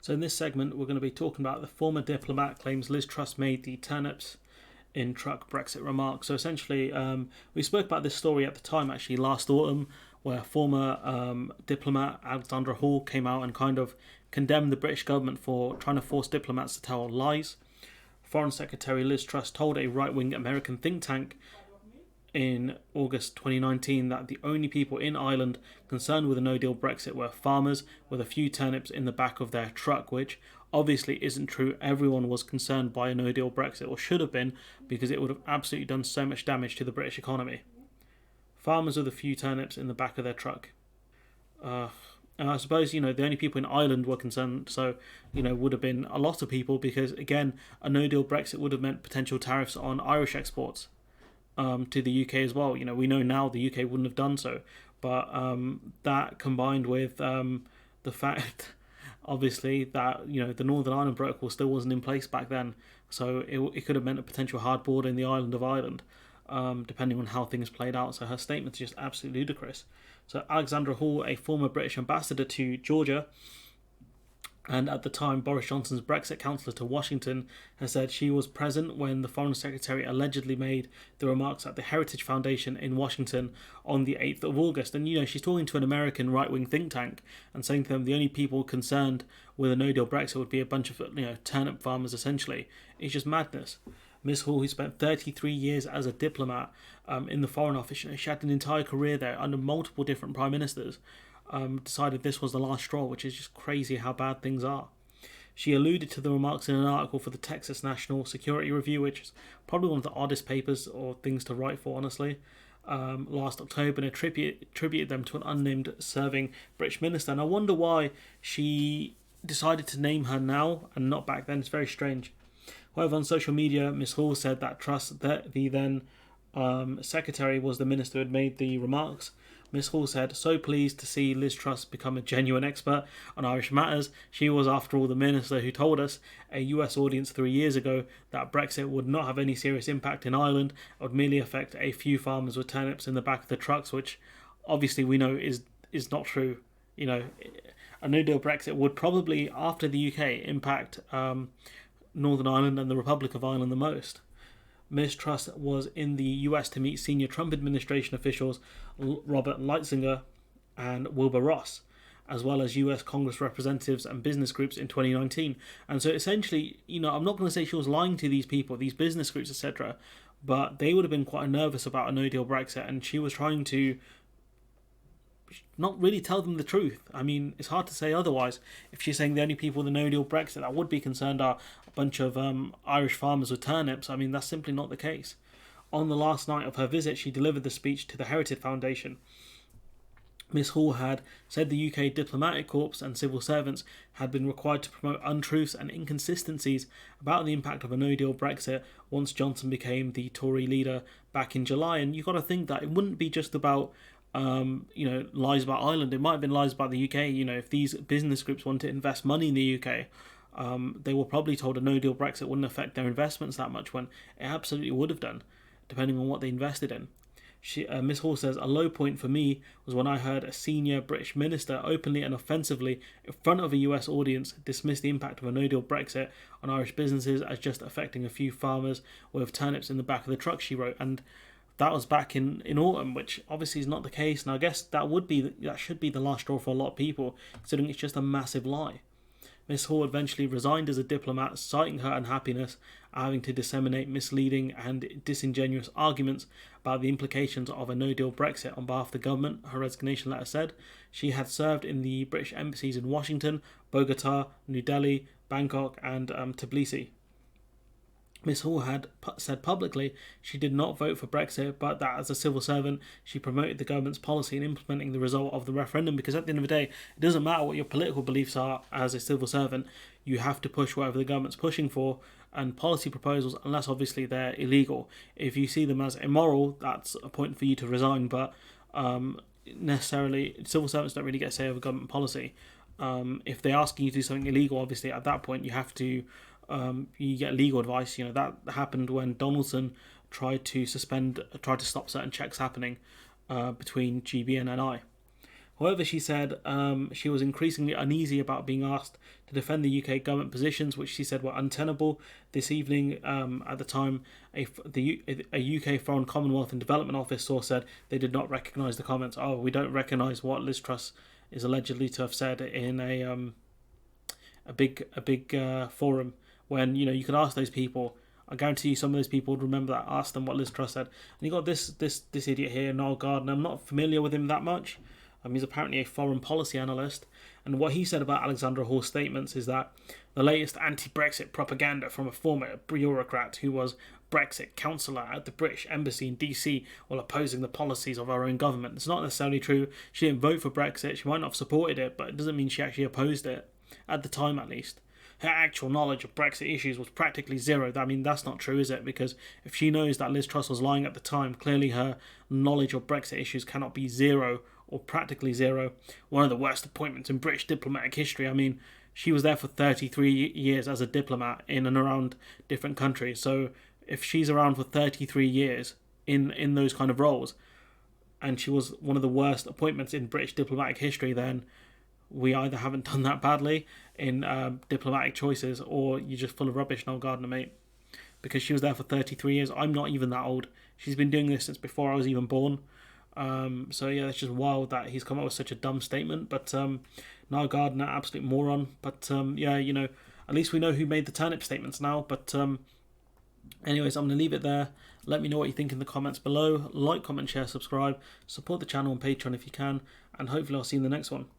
So in this segment, we're going to be talking about the former diplomat claims Liz Truss made the turnips in truck Brexit remarks. So essentially, we spoke about this story at the time, actually, last autumn, where former diplomat Alexandra Hall came out and kind of condemned the British government for trying to force diplomats to tell lies. Foreign Secretary Liz Truss told a right-wing American think tank in August 2019 that the only people in Ireland concerned with a no-deal Brexit were farmers with a few turnips in the back of their truck, which obviously isn't true. Everyone was concerned by a no-deal Brexit, or should have been, because it would have absolutely done so much damage to the British economy. Farmers with a few turnips in the back of their truck. And I suppose, the only people in Ireland were concerned, so, would have been a lot of people, because, again, a no-deal Brexit would have meant potential tariffs on Irish exports to the UK as well. We know now the UK wouldn't have done so, but that combined with the fact, obviously, that the Northern Ireland Protocol still wasn't in place back then, so it could have meant a potential hard border in the island of Ireland, depending on how things played out. So her statement's just absolutely ludicrous. So Alexandra Hall, a former British ambassador to Georgia, and at the time Boris Johnson's Brexit counsellor to Washington, has said she was present when the Foreign Secretary allegedly made the remarks at the Heritage Foundation in Washington on the 8th of August. And, she's talking to an American right-wing think tank and saying to them the only people concerned with a no-deal Brexit would be a bunch of, turnip farmers, essentially. It's just madness. Ms. Hall, who spent 33 years as a diplomat in the Foreign Office, she had an entire career there under multiple different prime ministers, decided this was the last straw, which is just crazy how bad things are. She alluded to the remarks in an article for the Texas National Security Review, which is probably one of the oddest papers or things to write for, honestly, last October, and attributed them to an unnamed serving British minister. And I wonder why she decided to name her now and not back then. It's very strange. However, on social media, Ms. Hall said that Truss, the then secretary, was the minister who had made the remarks. Ms. Hall said, "So pleased to see Liz Truss become a genuine expert on Irish matters. She was, after all, the minister who told us, a US audience 3 years ago, that Brexit would not have any serious impact in Ireland. It would merely affect a few farmers with turnips in the back of the trucks," which obviously we know is not true. A no-deal Brexit would probably, after the UK, impact Northern Ireland and the Republic of Ireland the most. Ms. Truss was in the US to meet senior Trump administration officials Robert Lighthizer and Wilbur Ross, as well as US Congress representatives and business groups in 2019. And so essentially, I'm not going to say she was lying to these people, these business groups, etc., but they would have been quite nervous about a no-deal Brexit, and she was trying to not really tell them the truth. I mean, it's hard to say otherwise. If she's saying the only people with a no-deal Brexit that would be concerned are a bunch of Irish farmers with turnips, I mean, that's simply not the case. On the last night of her visit, she delivered the speech to the Heritage Foundation. Ms. Hall had said the UK diplomatic corps and civil servants had been required to promote untruths and inconsistencies about the impact of a no-deal Brexit once Johnson became the Tory leader back in July. And you've got to think that it wouldn't be just about lies about Ireland. It might have been lies about the UK. If these business groups want to invest money in the UK, they were probably told a no-deal Brexit wouldn't affect their investments that much, when it absolutely would have done, depending on what they invested in. Ms. Hall says, "A low point for me was when I heard a senior British minister openly and offensively in front of a US audience dismiss the impact of a no-deal Brexit on Irish businesses as just affecting a few farmers with turnips in the back of the truck," she wrote. And that was back in autumn, which obviously is not the case. And I guess that should be the last straw for a lot of people, considering it's just a massive lie. Miss Hall eventually resigned as a diplomat, citing her unhappiness at having to disseminate misleading and disingenuous arguments about the implications of a no-deal Brexit on behalf of the government. Her resignation letter said she had served in the British embassies in Washington, Bogota, New Delhi, Bangkok, and Tbilisi. Ms. Hall had said publicly she did not vote for Brexit, but that as a civil servant she promoted the government's policy in implementing the result of the referendum, because at the end of the day, it doesn't matter what your political beliefs are as a civil servant, you have to push whatever the government's pushing for, and policy proposals, unless obviously they're illegal. If you see them as immoral, that's a point for you to resign, but necessarily civil servants don't really get a say over government policy. If they're asking you to do something illegal, obviously at that point you have to you get legal advice. That happened when Donaldson tried to stop certain checks happening between GB and NI. However, she said she was increasingly uneasy about being asked to defend the UK government positions, which she said were untenable. This evening, at the time, a UK Foreign Commonwealth and Development Office source said they did not recognise the comments. Oh, we don't recognise what Liz Truss is allegedly to have said in a big forum. When you could ask those people. I guarantee you some of those people would remember that. Ask them what Liz Truss said. And you got this idiot here, Niall Gardner. I'm not familiar with him that much. He's apparently a foreign policy analyst. And what he said about Alexandra Hall's statements is that the latest anti-Brexit propaganda from a former bureaucrat who was Brexit counsellor at the British Embassy in DC while opposing the policies of our own government. It's not necessarily true. She didn't vote for Brexit. She might not have supported it, but it doesn't mean she actually opposed it, at the time at least. Her actual knowledge of Brexit issues was practically zero. I mean, that's not true, is it? Because if she knows that Liz Truss was lying at the time, clearly her knowledge of Brexit issues cannot be zero or practically zero. One of the worst appointments in British diplomatic history. I mean, she was there for 33 years as a diplomat in and around different countries. So if she's around for 33 years in those kind of roles, and she was one of the worst appointments in British diplomatic history, then we either haven't done that badly in diplomatic choices, or you're just full of rubbish, Noel Gardner, mate. Because she was there for 33 years. I'm not even that old. She's been doing this since before I was even born. So yeah, it's just wild that he's come up with such a dumb statement. But Noel Gardner, absolute moron. But yeah, at least we know who made the turnip statements now. But anyways, I'm going to leave it there. Let me know what you think in the comments below. Like, comment, share, subscribe. Support the channel on Patreon if you can. And hopefully I'll see you in the next one.